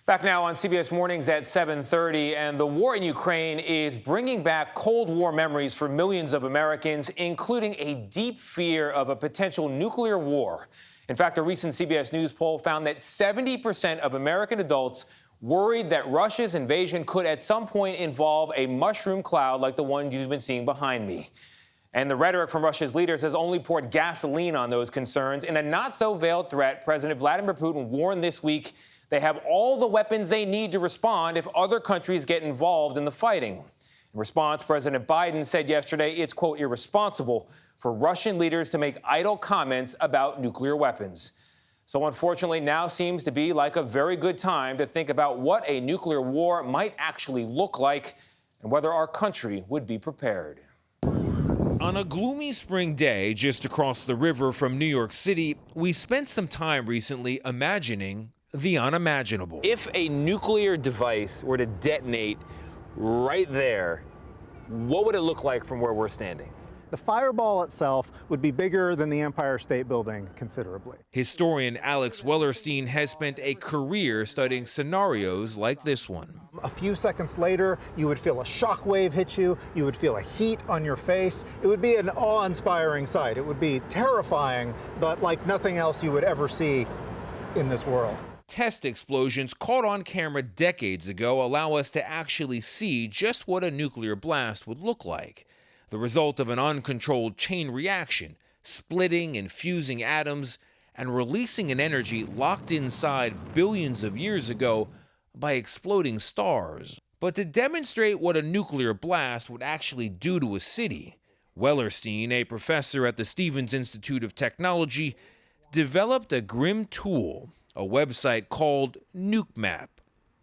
Back now on CBS Mornings at 7:30, and the war in Ukraine is bringing back Cold War memories for millions of Americans, including a deep fear of a potential nuclear war. In fact, a recent CBS News poll found that 70% of American adults worried that Russia's invasion could at some point involve a mushroom cloud like the one you've been seeing behind me. And the rhetoric from Russia's leaders has only poured gasoline on those concerns. In a not-so-veiled threat, President Vladimir Putin warned this week they have all the weapons they need to respond if other countries get involved in the fighting. In response, President Biden said yesterday it's, quote, irresponsible for Russian leaders to make idle comments about nuclear weapons. So unfortunately, now seems to be like a very good time to think about what a nuclear war might actually look like and whether our country would be prepared. On a gloomy spring day just across the river from New York City, we spent some time recently imagining the unimaginable. If a nuclear device were to detonate right there, what would it look like from where we're standing? The fireball itself would be bigger than the Empire State Building considerably. Historian Alex Wellerstein has spent a career studying scenarios like this one. A few seconds later, you would feel a shock wave hit you. You would feel a heat on your face. It would be an awe-inspiring sight. It would be terrifying, but like nothing else you would ever see in this world. Test explosions caught on camera decades ago allow us to actually see just what a nuclear blast would look like. The result of an uncontrolled chain reaction, splitting and fusing atoms and releasing an energy locked inside billions of years ago by exploding stars. But to demonstrate what a nuclear blast would actually do to a city, Wellerstein, a professor at the Stevens Institute of Technology, developed a grim tool, a website called NukeMap,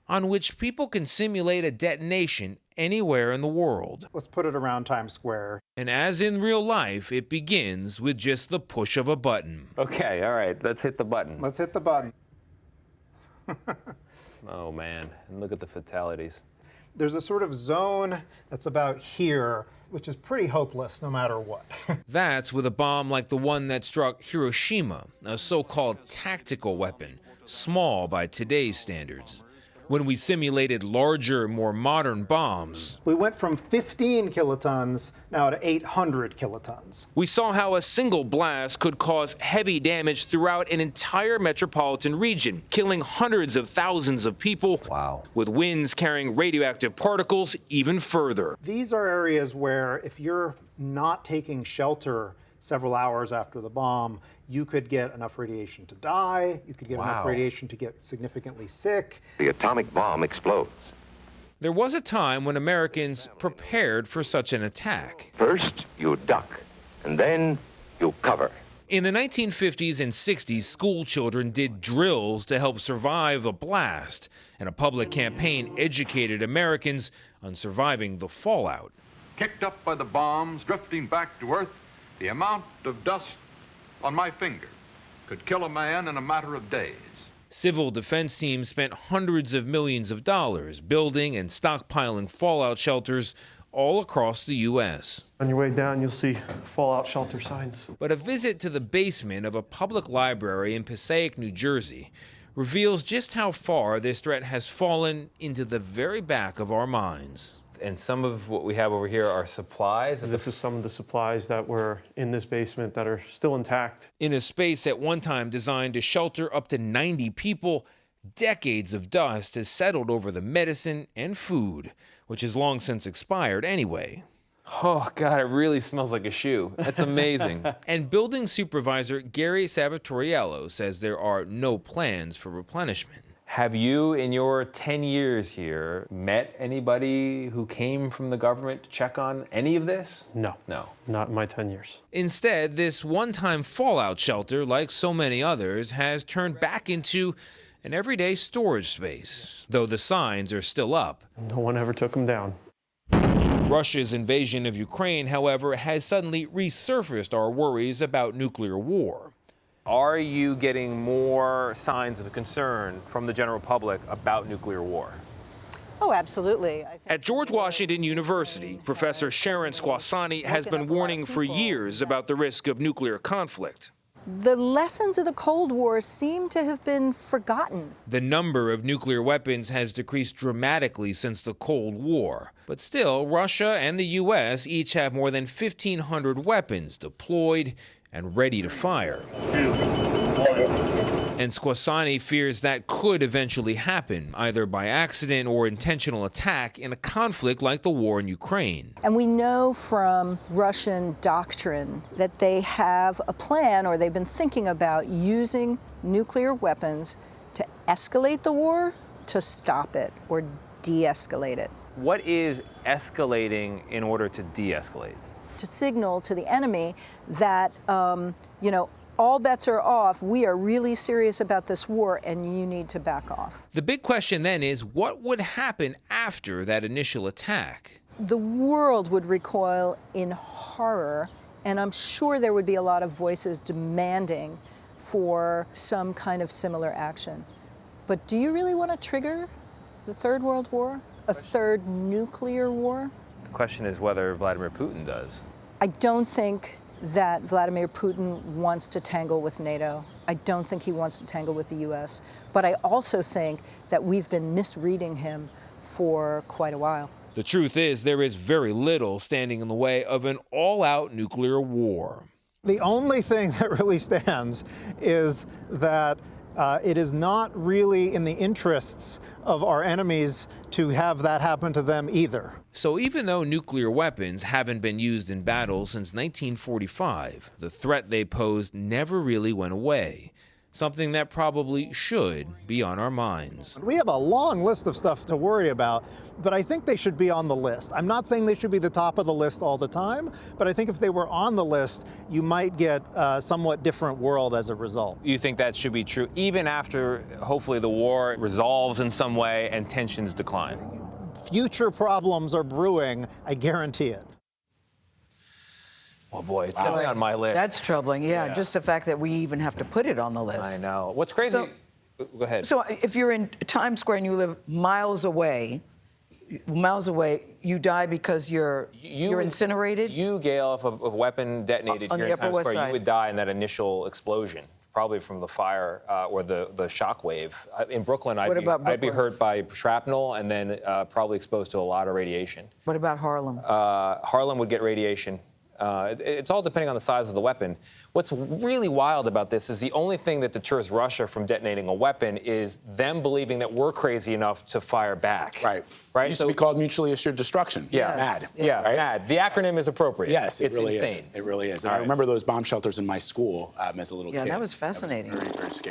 on which people can simulate a detonation anywhere in the world. Let's put it around Times Square. And as in real life, it begins with just the push of a button. Okay, all right, let's hit the button. Let's hit the button. Oh, man, and look at the fatalities. There's a sort of zone that's about here, which is pretty hopeless no matter what. That's with a bomb like the one that struck Hiroshima, a so-called tactical weapon, small by today's standards. When we simulated larger, more modern bombs, We went from 15 kilotons now to 800 kilotons. we saw how a single blast could cause heavy damage throughout an entire metropolitan region, killing hundreds of thousands of people. Wow. With winds carrying radioactive particles even further. These are areas where if you're not taking shelter several hours after the bomb, you could get enough radiation to die, you could get enough radiation to get significantly sick. The atomic bomb explodes. There was a time when Americans prepared for such an attack. First, you duck, and then you cover. In the 1950s and 60s, school children did drills to help survive a blast, and a public campaign educated Americans on surviving the fallout. Kicked up by the bombs drifting back to Earth, the amount of dust on my finger could kill a man in a matter of days. Civil defense teams spent hundreds of millions of dollars building and stockpiling fallout shelters all across the U.S. On your way down, you'll see fallout shelter signs. But a visit to the basement of a public library in Passaic, New Jersey, reveals just how far this threat has fallen into the very back of our minds. And some of what we have over here are supplies. This is some of the supplies that were in this basement that are still intact. In a space at one time designed to shelter up to 90 people, decades of dust has settled over the medicine and food, which has long since expired anyway. Oh, God, it really smells like a shoe. That's amazing. And building supervisor Gary Savatoriello says there are no plans for replenishment. Have you, in your 10 years here, met anybody who came from the government to check on any of this? No. No. Not in my 10 years. Instead, this one-time fallout shelter, like so many others, has turned back into an everyday storage space, though the signs are still up. No one ever took them down. Russia's invasion of Ukraine, however, has suddenly resurfaced our worries about nuclear war. Are you getting more signs of concern from the general public about nuclear war? Oh, absolutely. At George Washington University, Professor Sharon Squasani has been warning for years about the risk of nuclear conflict. the lessons of the Cold War seem to have been forgotten. The number of nuclear weapons has decreased dramatically since the Cold War. But still, Russia and the U.S. each have more than 1,500 weapons deployed and ready to fire. And Squasani fears that could eventually happen, either by accident or intentional attack in a conflict like the war in Ukraine. And we know from Russian doctrine that they have a plan, or they've been thinking about using nuclear weapons to escalate the war, to stop it, or de-escalate it. What is escalating in order to de-escalate? To signal to the enemy that, all bets are off, we are really serious about this war, and you need to back off. The big question then is, what would happen after that initial attack? The world would recoil in horror, and I'm sure there would be a lot of voices demanding for some kind of similar action. But do you really want to trigger the Third World War? A third nuclear war? The question is whether Vladimir Putin does. I don't think that Vladimir Putin wants to tangle with NATO. I don't think he wants to tangle with the U.S. But I also think that we've been misreading him for quite a while. The truth is, there is very little standing in the way of an all-out nuclear war. The only thing that really stands is that it is not really in the interests of our enemies to have that happen to them either. So even though nuclear weapons haven't been used in battle since 1945, the threat they posed never really went away. Something that probably should be on our minds. We have a long list of stuff to worry about, but I think they should be on the list. I'm not saying they should be the top of the list all the time, but I think if they were on the list, you might get a somewhat different world as a result. You think that should be true even after, hopefully, the war resolves in some way and tensions decline? Future problems are brewing, I guarantee it. Oh boy, it's definitely on my list. That's troubling, yeah. Just the fact that we even have to put it on the list. I know. What's crazy? Go ahead. So if you're in Times Square and you live miles away, you die because you're incinerated? You, Gayle, if a weapon detonated here in Times Square, you would die in that initial explosion, probably from the fire or the shock wave. In Brooklyn, I'd be hurt by shrapnel and then probably exposed to a lot of radiation. What about Harlem? Harlem would get radiation. It's all depending on the size of the weapon. What's really wild about this is the only thing that deters Russia from detonating a weapon is them believing that we're crazy enough to fire back. Right. Right. It used to be called mutually assured destruction. Yeah. MAD. Yeah. Right? MAD. The acronym is appropriate. Yes, it's really insane. is. It really is. And I remember those bomb shelters in my school as a little kid. Yeah, that was fascinating. That was very, very scary.